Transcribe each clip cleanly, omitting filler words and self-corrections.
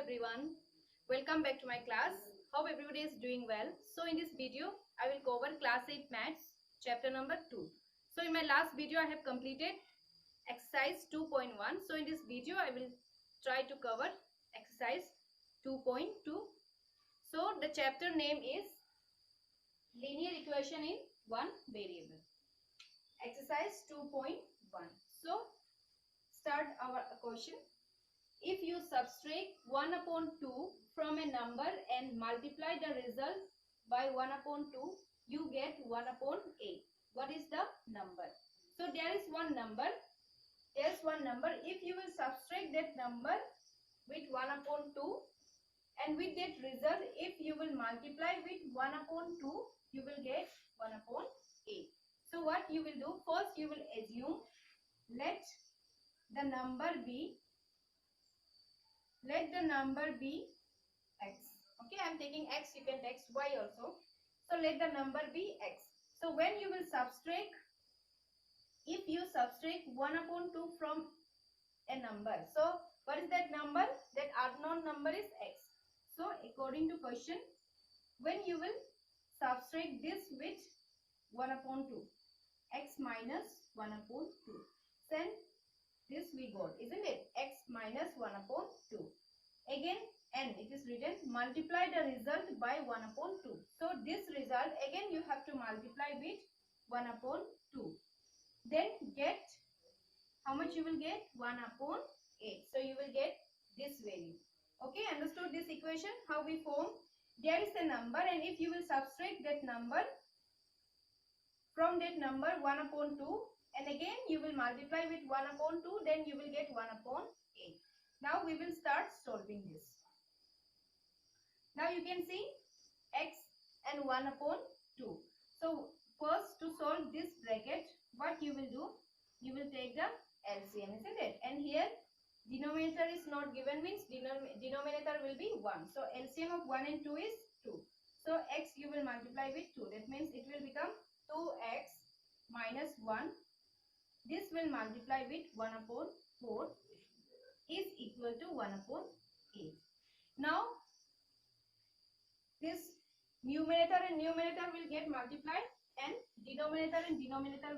everyone, welcome back to my class. Hope everybody is doing well. So in this video I will cover class 8 maths chapter number 2. So in my last video I have completed exercise 2.1. So in this video I will try to cover exercise 2.2. So the chapter name is linear equation in one variable. Exercise 2.1. So start our question. If you subtract 1 upon 2 from a number and multiply the result by 1 upon 2, you get 1 upon 8. What is the number? So there is one number. There's one number. If you will subtract that number with 1 upon 2 and with that result, if you will multiply with 1 upon 2, you will get 1 upon 8. So what you will do? First you will assume let the number be x. Okay, I am taking x, you can take y also. So let the number be x. So when you will subtract, if you subtract 1 upon 2 from a number, so what is that number? That unknown number is x. So according to question, when you will subtract this with 1 upon 2, x minus 1 upon 2, then this we got, isn't it? X minus 1 upon 2. Again, n, it is written, multiply the result by 1 upon 2. So this result, again you have to multiply with 1 upon 2. Then get, how much you will get? 1 upon 8. So you will get this value. Okay, understood this equation? How we form? There is a number and if you will subtract that number from that number 1 upon 2, and again you will multiply with 1 upon 2, then you will get 1 upon 8. Now we will start solving this. Now you can see x and 1 upon 2. So first to solve this bracket, what you will do? You will take the LCM, isn't it? And here denominator is not given, means denominator will be 1. So LCM of 1 and 2 is 2. So x you will multiply with 2. That means it will become 2x minus 1. This will multiply with 1 upon 4 is equal to 1 upon 8. Now, this numerator and numerator will get multiplied and denominator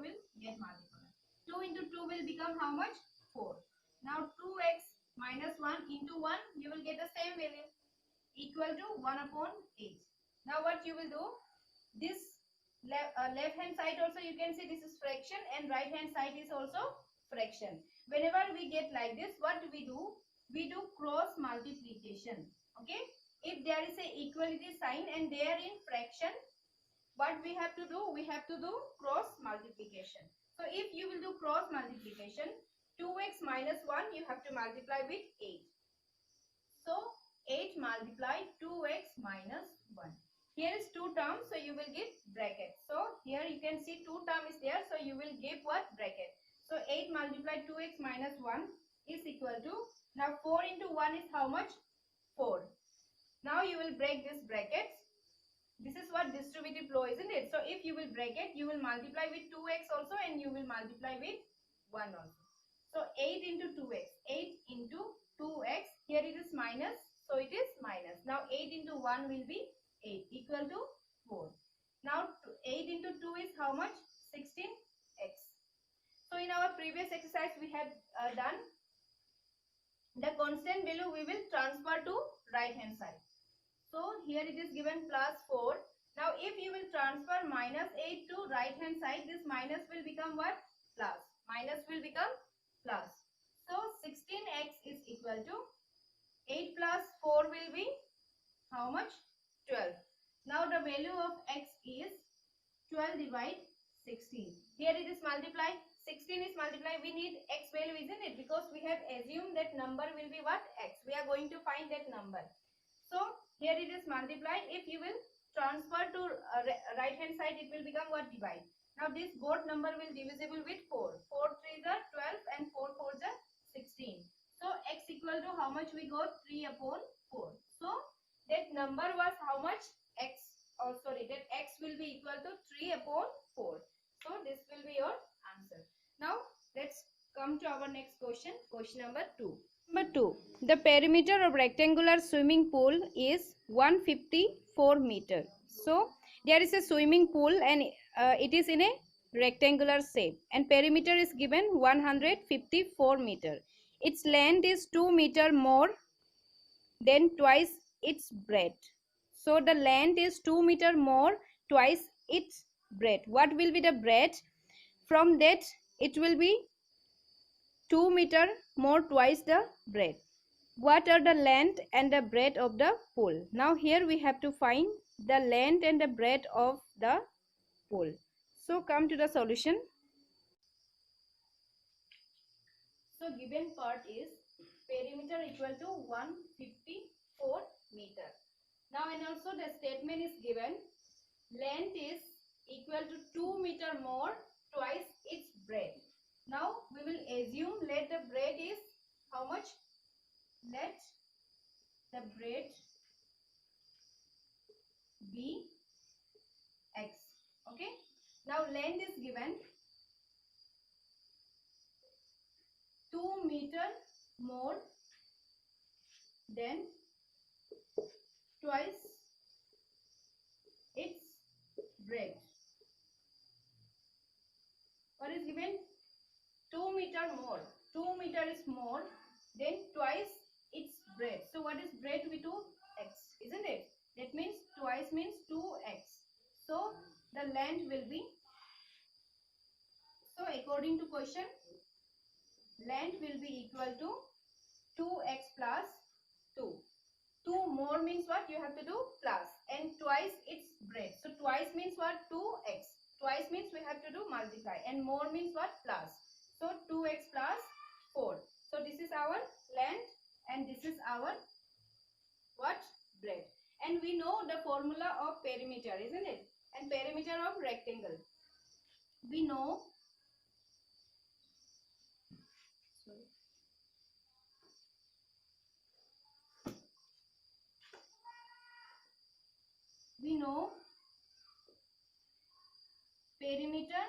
will get multiplied. 2 into 2 will become how much? 4. Now, 2x minus 1 into 1, you will get the same value equal to 1 upon 8. Now, what you will do? This left hand side also you can see this is fraction and right hand side is also fraction. Whenever we get like this, what do? We do cross multiplication. Okay, if there is a equality sign and they are in fraction, what we have to do? We have to do cross multiplication. So if you will do cross multiplication, 2x minus 1 you have to multiply with 8. So 8 multiplied 2x minus 1. Here is 2 terms, so you will give bracket. So here you can see 2 term is there, so you will give what? Bracket. So 8 multiplied 2x minus 1 is equal to, now 4 into 1 is how much? 4. Now you will break this bracket. This is what distributive law, isn't it? So if you will break it, you will multiply with 2x also and you will multiply with 1 also. So 8 into 2x, 8 into 2x, here it is minus, so it is minus. Now 8 into 1 will be 8 equal to 4. Now 8 into 2 is how much? 16x. So in our previous exercise we had done the constant value we will transfer to right hand side. So here it is given plus 4. Now if you will transfer minus 8 to right hand side, this minus will become what? Plus. Minus will become plus. So 16x is equal to 8 plus 4 will be how much? 12. Now the value of x is 12 divide 16. Here it is multiplied. 16 is multiplied. We need x value, isn't it? Because we have assumed that number will be what? X. We are going to find that number. So here it is multiplied. If you will transfer to right hand side, it will become what? Divide. Now this both number will divisible with 4. 4 3s are 12 and 4 4s are 16. So x equal to how much we got? 3 upon 4. So that number was how much? X. Oh sorry, that x will be equal to 3 upon 4. So this will be your answer. Now let's come to our next question. Question number 2. Number 2. The perimeter of rectangular swimming pool is 154 meter. So there is a swimming pool and it is in a rectangular shape and perimeter is given 154 meter. Its length is 2 meter more than twice its breadth. So the length is 2 meter more twice its breadth. What will be the breadth? From that it will be 2 meter more twice the breadth. What are the length and the breadth of the pool? Now here we have to find the length and the breadth of the pool. So come to the solution. So given part is perimeter equal to 154 meter. Now and also the statement is given length is equal to 2 meter more twice its breadth. Now we will assume let the breadth is how much? Let the breadth be x. Okay. Now length is given 2 meter more than twice its breadth. What is given? 2 meter more. 2 meter is more than twice its breadth. So what is breadth with 2x, isn't it? That means twice means 2x. So the length will be, so according to question, length will be equal to 2x plus 2. 2 more means what? You have to do plus and twice its breadth. So twice means what? 2x. Twice means we have to do multiply and more means what? Plus. So 2x plus 4. So this is our length and this is our what? Breadth. And we know the formula of perimeter, isn't it? And perimeter of rectangle. We know perimeter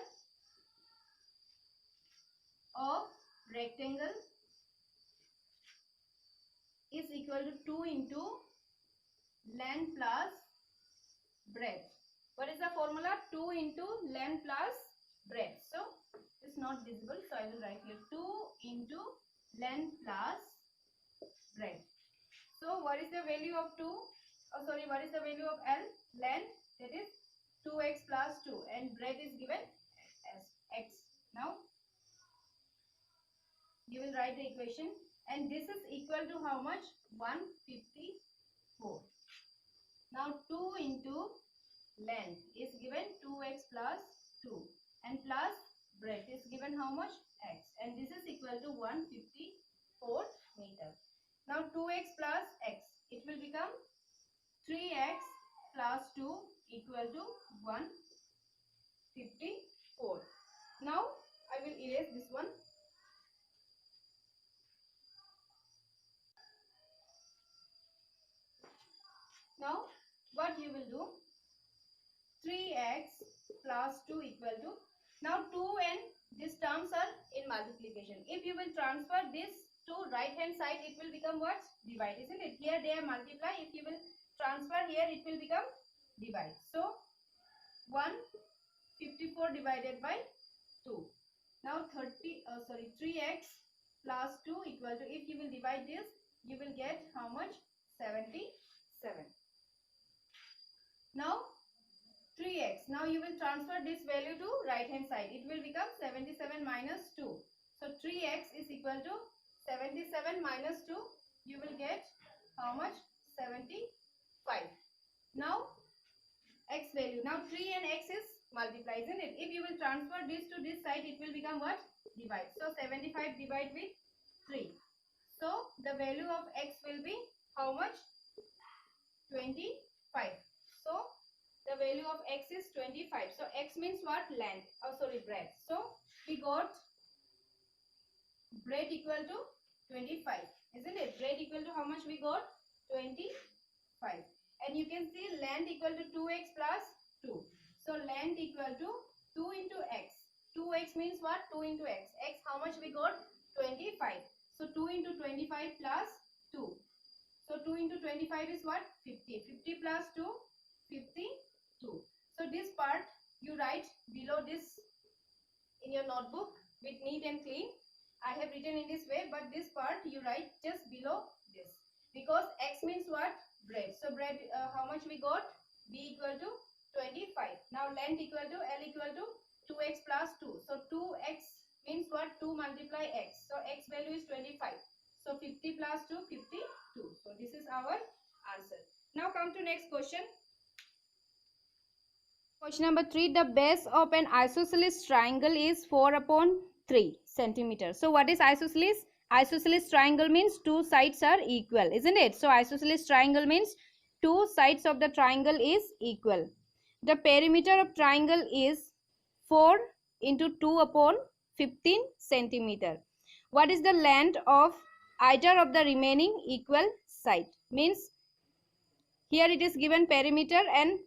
of rectangle is equal to 2 into length plus breadth. What is the formula? 2 into length plus breadth. So it's not visible, so I will write here 2 into length plus breadth. So what is the value of 2? Oh sorry, what is the value of L? Length, that is 2x plus 2 and breadth is given as x. Now you will write the equation and this is equal to how much? 154. Now 2 into length is given 2x plus 2 and plus breadth is given how much? X, and this is equal to 154 meter. Now 2x plus x, it will become 3x plus 2 equal to 154. Now I will erase this one. Now what you will do? 3x plus 2 equal to, now 2 and these terms are in multiplication. If you will transfer this to right hand side, it will become what? Divide, isn't it? Here they are multiply. If you will transfer here, it will become divide. So 154 divided by 2. Now 3x plus 2 equal to, if you will divide this, you will get how much? 77. Now 3x. Now you will transfer this value to right hand side. It will become 77 minus 2. So 3x is equal to 77 minus 2. You will get how much? 75. Now x value. Now 3 and x is multiply, isn't it? If you will transfer this to this side, it will become what? Divide. So 75 divide with 3. So the value of x will be how much? 25. So the value of x is 25. So x means what? Length. Oh sorry, breadth. So we got breadth equal to 25. Isn't it? Breadth equal to how much we got? 25. And you can see length equal to 2x plus 2. So length equal to 2 into x. 2x means what? 2 into x. X how much we got? 25. So 2 into 25 25 plus 2. So 2 into 25 is what? 50. 50 plus 2, 52. So this part you write below this in your notebook with neat and clean. I have written in this way, but this part you write just below this, because x means what? Breadth. So breadth, how much we got? B equal to 25. Now length equal to L equal to 2x plus 2. So 2x means what? 2 multiply x. So x value is 25. So 50 plus 2, 52. So this is our answer. Now come to next question. Question number 3. The base of an isosceles triangle is 4 upon 3 centimeter. So what is isosceles? Isosceles triangle means two sides are equal, isn't it? So isosceles triangle means two sides of the triangle is equal. The perimeter of triangle is 4 into 2 upon 15 centimeter. What is the length of either of the remaining equal side? Means here it is given perimeter and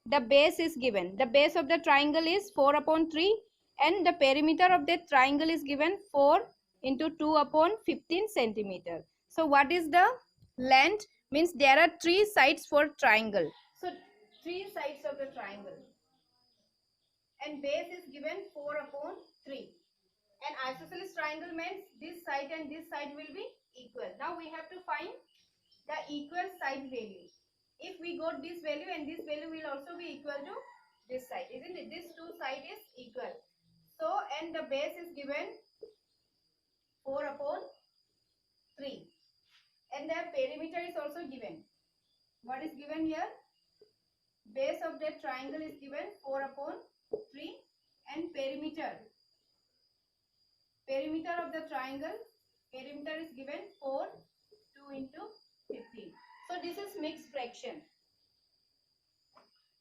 the base is given. The base of the triangle is 4 upon 3 and the perimeter of the triangle is given 4 into 2 upon 15 centimeter. So what is the length? Means there are 3 sides for triangle. So 3 sides of the triangle and base is given 4 upon 3. And isosceles triangle means this side and this side will be equal. Now we have to find the equal side value. If we got this value and this value will also be equal to this side, isn't it? This two side is equal. So and the base is given 4 upon 3 and the perimeter is also given. What is given here? Base of the triangle is given 4 upon 3 and perimeter of the triangle, perimeter is given 4, 2 into 15. So this is mixed fraction.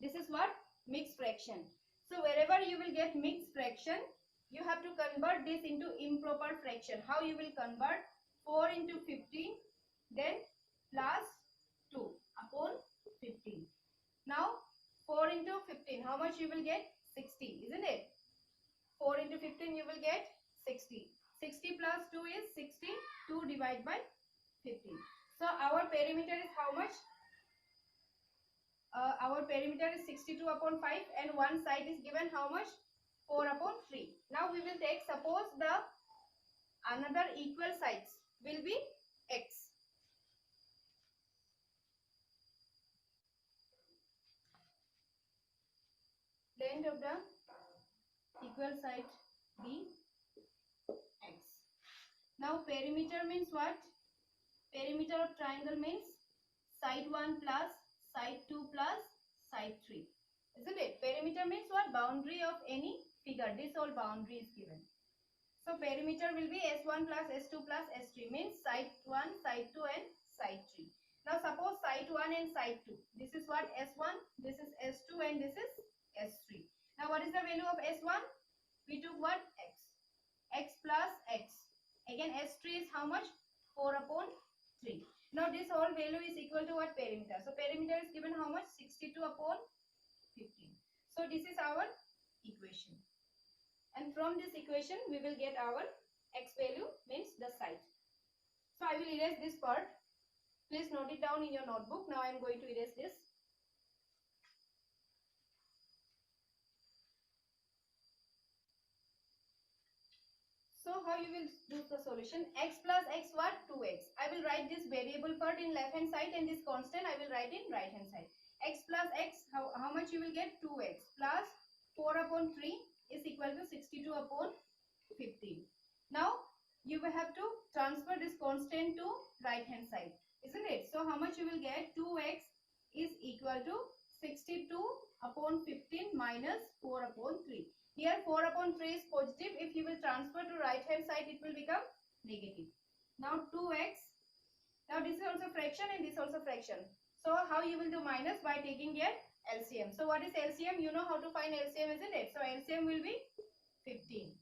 This is what? Mixed fraction. So wherever you will get mixed fraction, you have to convert this into improper fraction. How you will convert? 4 into 15, then plus 2 upon 15. Now 4 into 15, how much you will get? 60, isn't it? 4 into 15 you will get 60. 60 plus 2 is 60. 2 divided by 15. So our perimeter is how much? Our perimeter is 62 upon 5 and one side is given how much? 4 upon 3. Now we will take, suppose the another equal sides will be x. Length of the equal side be x. Now perimeter means what? Perimeter of triangle means side 1 plus side 2 plus side 3. Isn't it? Perimeter means what? Boundary of any figure. This whole boundary is given. So perimeter will be S1 plus S2 plus S3, means side 1, side 2 and side 3. Now suppose side 1 and side 2. This is what? S1, this is S2 and this is S3. Now what is the value of S1? We took what? X. X plus X. Again S3 is how much? 4 upon 3. Now this whole value is equal to what? Perimeter. So perimeter is given how much? 62 upon 15. So this is our equation. And from this equation we will get our x value, means the side. So I will erase this part. Please note it down in your notebook. Now I am going to erase this. So how you will do the solution? X plus x what? 2x. I will write this variable part in left hand side and this constant I will write in right hand side. X plus x, how much you will get? 2x plus 4 upon 3 is equal to 62 upon 15. Now you will have to transfer this constant to right hand side, isn't it? So how much you will get? 2x is equal to 62 upon 15 minus 4 upon 3. Here 4 upon 3 is positive. If you will transfer to right hand side, it will become negative. Now 2x. Now this is also fraction and this also fraction. So how you will do? Minus by taking their LCM. So what is LCM? You know how to find LCM, isn't it? So LCM will be 15.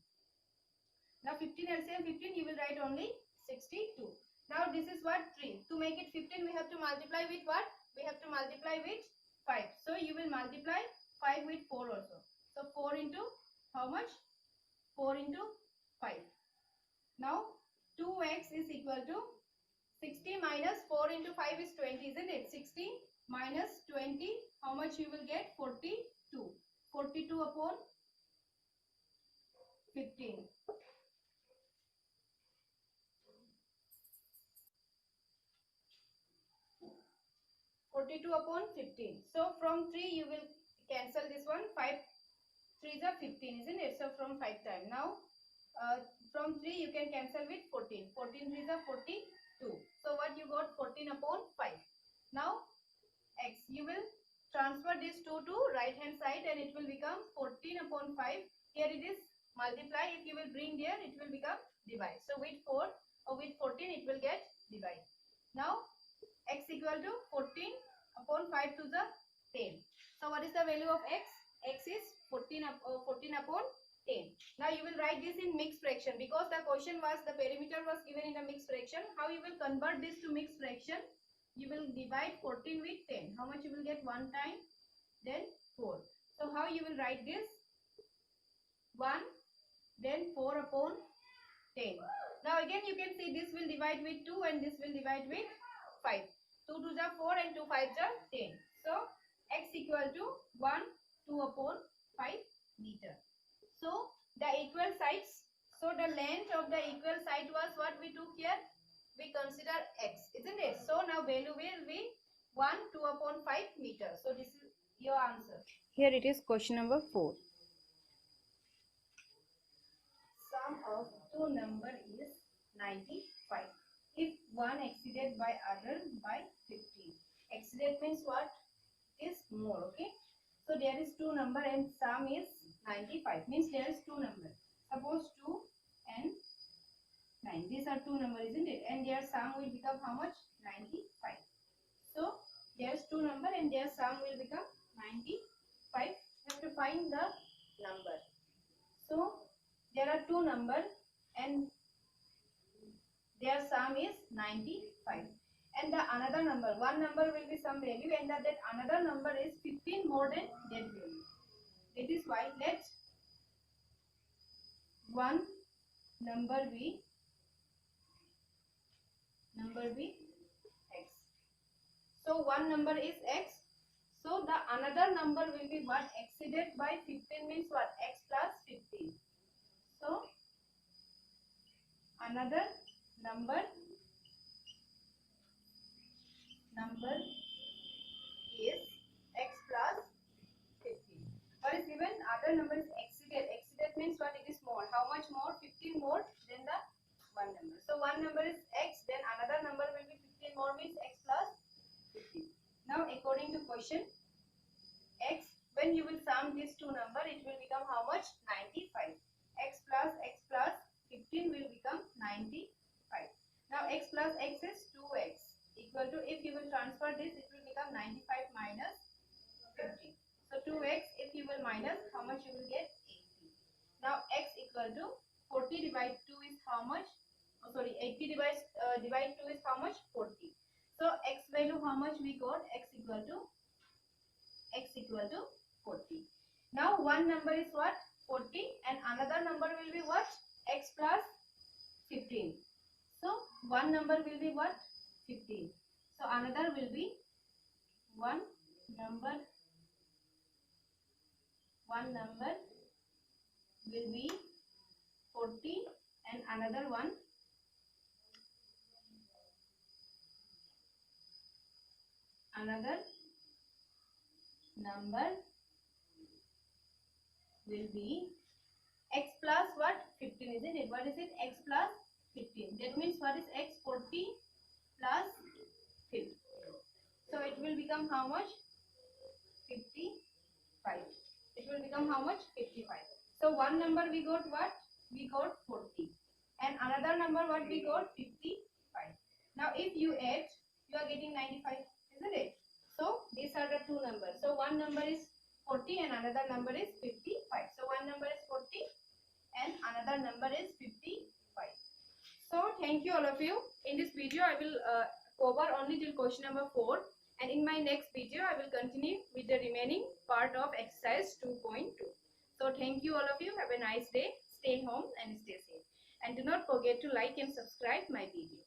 Now 15 LCM 15, you will write only 62. Now this is what? 3. To make it 15, we have to multiply with what? We have to multiply with 5. So you will multiply 5 with 4 also. So 4 into how much? 4 into 5. Now 2x is equal to 60 minus 4 into 5 is 20, isn't it? 60 minus 20, how much you will get? 42. 42 upon 15. 42 upon 15. So from 3 you will cancel this one. 5 3s are 15, isn't it? So from 5 time. Now from 3 you can cancel with 14. 14 3s are 42. So what you got? 14 upon 5. Now x, you will transfer this 2 to right hand side and it will become 14 upon 5. Here it is multiply. If you will bring there, it will become divide. So with 4 or with 14 it will get divide. Now x equal to 14 upon 5 to the 10. So what is the value of x? X is 14 upon 10. Now you will write this in mixed fraction because the question was, the perimeter was given in a mixed fraction. How you will convert this to mixed fraction? You will divide 14 with 10. How much you will get? 1 time, then 4. So how you will write this? 1, then 4 upon 10. Now again you can see this will divide with 2 and this will divide with 5. 2 to the 4 and 2 5 the 10. So x equal to 1 2 upon 5 meter. So the equal sides. So the length of the equal side was what we took here? We consider x, isn't it? So now value will be 1 2 upon 5 meter. So this is your answer. Here it is question number 4. Sum of two number is 95. If one exceeded by other by 15. Exceeded means what? Is more, okay? So there is two number and sum is 95. Means there is two number. Suppose 2 and 9. These are two number, isn't it? And their sum will become how much? 95. So there is two number and their sum will become 95. You have to find the number. So there are two number and their sum is 95. And the another number, one number will be some value and that another number is 15 more than that value. That is why let one number be x. So one number is x. So the another number will be what? Exceeded by 15 means what? X plus 15. So another number is x plus 15. What is given? Other number is exceeded. Exceeded means what? It is more. How much more? 15 more than the one number. So one number is x, then another number will be 15 more means x plus 15. Now according to question, x, when you will sum these two number, it will become how much? 95. X plus 15 will become 95. Now x plus x is 2x. Equal to, if you will transfer this, it will become 95 minus 50. So 2x, if you will minus, how much you will get? 80. Now x equal to 40 divide 2 is how much? Oh, sorry, 80 divide 2 is how much? 40. So x value how much we got? X equal to 40. Now one number is what? 40 and another number will be what? X plus 15. So one number will be what? 15. So another will be one number will be 40 and another one number will be x plus what? 15, isn't it? What is it? X plus 15. That means what is x? 40 plus 50. So it will become how much? 55. It will become how much? 55. So one number we got what? We got 40. And another number what we got? 55. Now if you add, you are getting 95, isn't it? So these are the two numbers. So one number is 40 and another number is 55. So one number is 40 and another number is 55. So thank you all of you. In this video I will cover only till question number 4, and in my next video I will continue with the remaining part of exercise 2.2. So thank you all of you. Have a nice day. Stay home and stay safe. And do not forget to like and subscribe my video.